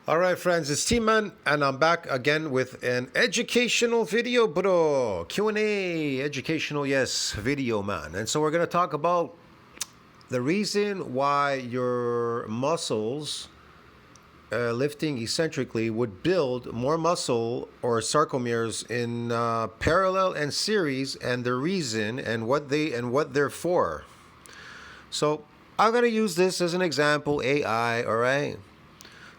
All right, friends, it's T-Man, and I'm back again with an educational video, bro. Q&A, educational, yes, video, man. And so we're going to talk about the reason why your muscles lifting eccentrically would build more muscle or sarcomeres in parallel and series, and the reason and what they're for. So I'm going to use this as an example, AI, all right?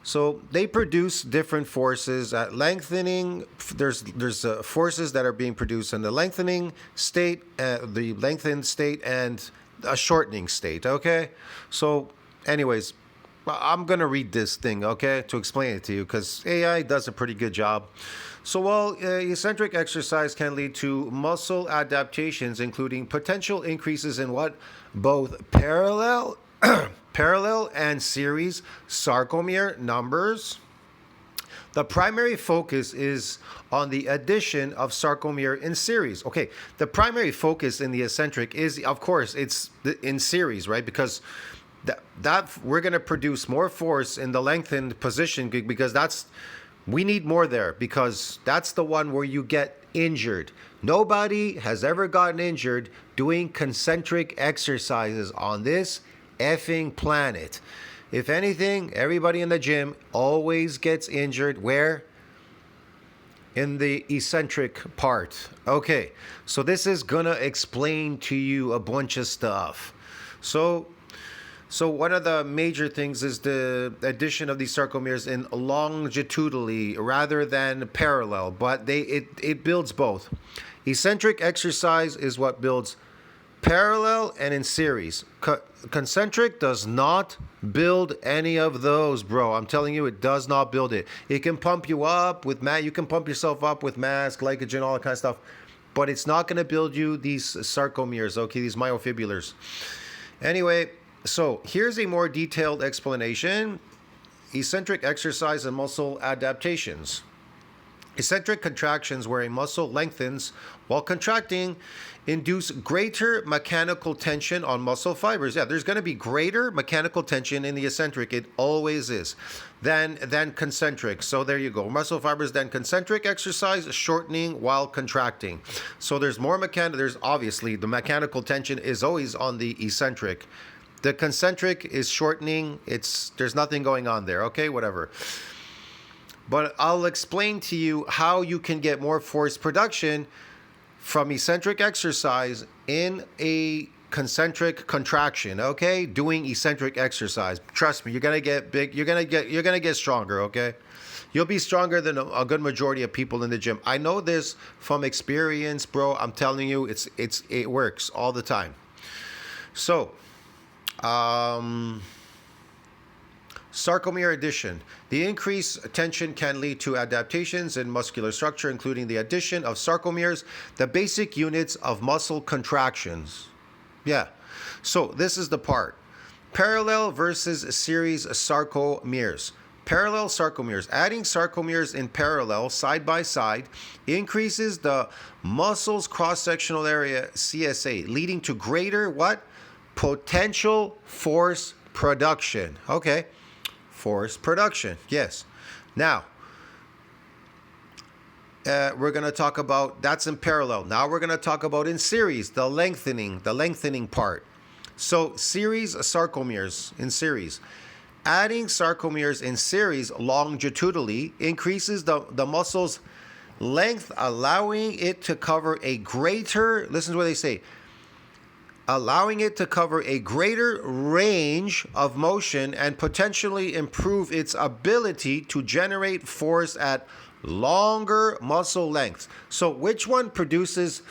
So they produce different forces at lengthening. There's forces that are being produced in the lengthening state, the lengthened state, and a shortening state. Okay. So, anyways, I'm gonna read this thing, okay, to explain it to you because AI does a pretty good job. So while eccentric exercise can lead to muscle adaptations, including potential increases in what both parallel and series sarcomere numbers. The primary focus is on the addition of sarcomere in series. Okay, the primary focus in the eccentric is, of course, it's in series, right? Because that we're going to produce more force in the lengthened position because we need more there because that's the one where you get injured. Nobody has ever gotten injured doing concentric exercises on this effing planet. If anything, everybody in the gym always gets injured. Where? In the eccentric part. Okay, so this is gonna explain to you a bunch of stuff. So one of the major things is the addition of these sarcomeres in longitudinally rather than parallel, but it builds both. Eccentric exercise is what builds parallel and in series. Concentric does not build any of those, bro. I'm telling you, it does not build it. It can pump you up with you can pump yourself up with mass, glycogen, all that kind of stuff, but it's not going to build you these sarcomeres, okay, these myofibrillars. Anyway, so here's a more detailed explanation. Eccentric exercise and muscle adaptations. Eccentric contractions, where a muscle lengthens while contracting, induce greater mechanical tension on muscle fibers. Yeah, there's going to be greater mechanical tension in the eccentric. It always is. Than concentric. So there you go. Muscle fibers than concentric exercise, shortening while contracting. So there's more there's obviously the mechanical tension is always on the eccentric. The concentric is shortening. There's nothing going on there. Okay, whatever. But I'll explain to you how you can get more force production from eccentric exercise in a concentric contraction, okay? Doing eccentric exercise. Trust me, you're gonna get big, you're gonna get stronger, okay? You'll be stronger than a good majority of people in the gym. I know this from experience, bro. I'm telling you, it works all the time. So, sarcomere addition. The increased tension can lead to adaptations in muscular structure, including the addition of sarcomeres, the basic units of muscle contractions. Yeah. So this is the part. Parallel versus series sarcomeres. Parallel sarcomeres. Adding sarcomeres in parallel, side by side, increases the muscle's cross-sectional area, CSA, leading to greater what? Potential force production. Okay. Force production, yes. Now, we're going to talk about, that's in parallel. Now we're going to talk about in series, the lengthening part. So series sarcomeres in series. Adding sarcomeres in series longitudinally increases the muscle's length, allowing it to cover a greater, listen to what they say, allowing it to cover a greater range of motion and potentially improve its ability to generate force at longer muscle lengths. So which one produces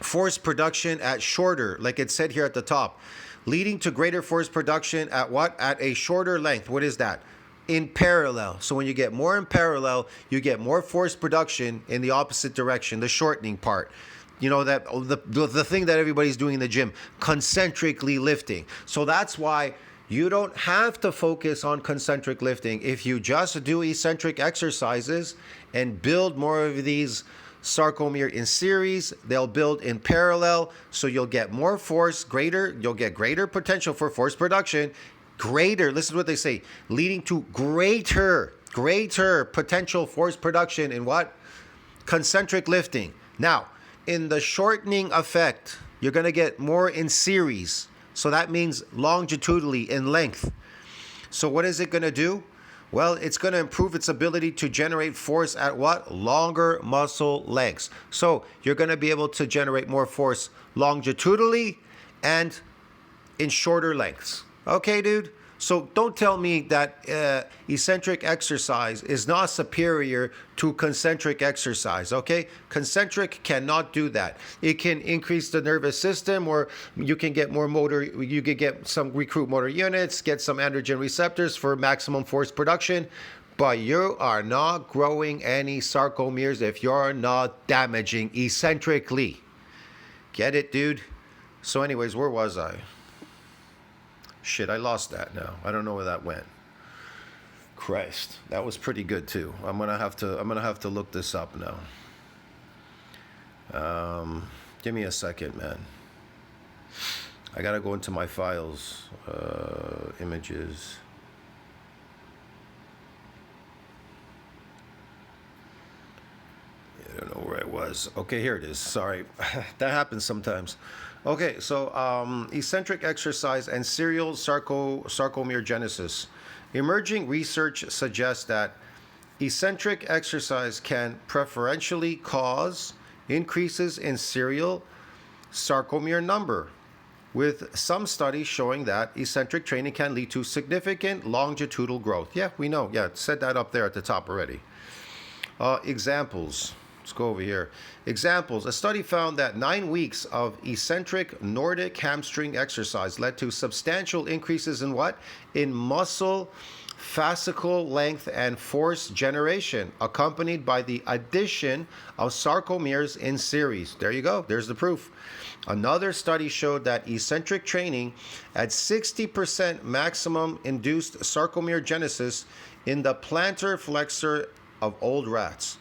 force production at shorter, like it said here at the top, leading to greater force production at what? At a shorter length. What is that? In parallel. So when you get more in parallel, you get more force production in the opposite direction, the shortening part. You know, that the thing that everybody's doing in the gym, concentrically lifting. So that's why you don't have to focus on concentric lifting. If you just do eccentric exercises and build more of these sarcomere in series, they'll build in parallel. So you'll get more force, you'll get greater potential for force production, listen to what they say, leading to greater greater potential force production in what? Concentric lifting. Now, in the shortening effect, you're going to get more in series. So that means longitudinally in length. So what is it going to do? Well, it's going to improve its ability to generate force at what? Longer muscle lengths. So you're going to be able to generate more force longitudinally and in shorter lengths. Okay, dude? So don't tell me that eccentric exercise is not superior to concentric exercise, okay? Concentric cannot do that. It can increase the nervous system, or you can get more motor, you can get some recruit motor units, get some androgen receptors for maximum force production, but you are not growing any sarcomeres if you're not damaging eccentrically. Get it, dude? So anyways, where was I? Shit, I lost that now. I don't know where that went. Christ, that was pretty good too. I'm gonna have to look this up now. Give me a second, man. I gotta go into my files, images. I don't know where I was. Okay, here it is. Sorry, that happens sometimes. Okay, so eccentric exercise and serial sarcomere genesis. Emerging research suggests that eccentric exercise can preferentially cause increases in serial sarcomere number, with some studies showing that eccentric training can lead to significant longitudinal growth. Yeah, we know. Yeah, it said that up there at the top already. Examples. Let's go over here. Examples. A study found that 9 weeks of eccentric Nordic hamstring exercise led to substantial increases in what? In muscle fascicle length and force generation, accompanied by the addition of sarcomeres in series. There you go. There's the proof. Another study showed that eccentric training at 60% maximum induced sarcomere genesis in the plantar flexor of old rats.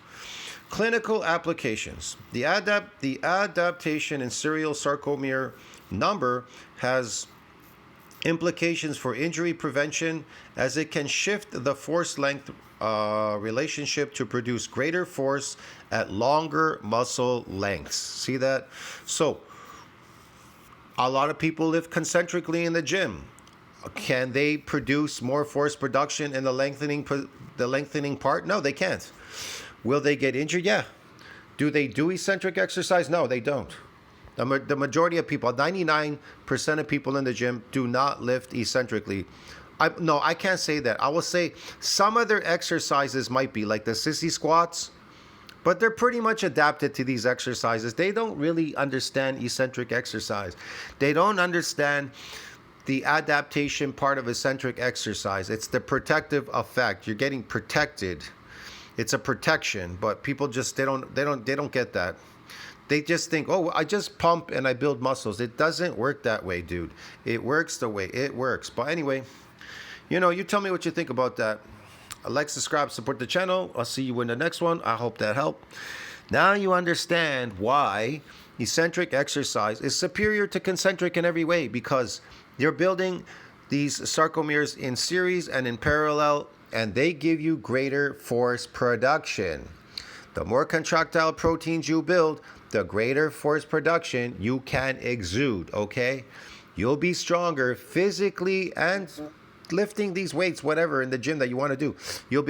Clinical applications. The adaptation in serial sarcomere number has implications for injury prevention, as it can shift the force length relationship to produce greater force at longer muscle lengths. See that? So, a lot of people lift concentrically in the gym. Can they produce more force production in the lengthening part? No, they can't. Will they get injured? Yeah. Do they do eccentric exercise? No, they don't. The majority of people, 99% of people in the gym, do not lift eccentrically. I can't say that. I will say some of their exercises might be like the sissy squats, but they're pretty much adapted to these exercises. They don't really understand eccentric exercise. They don't understand the adaptation part of eccentric exercise. It's the protective effect. You're getting protected. It's a protection, but people just they don't get that. They just think, oh, I just pump and I build muscles. It doesn't work that way, dude. It works the way it works. But anyway, you tell me what you think about that. Like, subscribe, support the channel. I'll see you in the next one. I hope that helped. Now you understand why eccentric exercise is superior to concentric in every way, because you're building these sarcomeres in series and in parallel, and they give you greater force production. The more contractile proteins you build, the greater force production you can exude, okay? You'll be stronger physically and lifting these weights, whatever, in the gym that you want to do. You'll be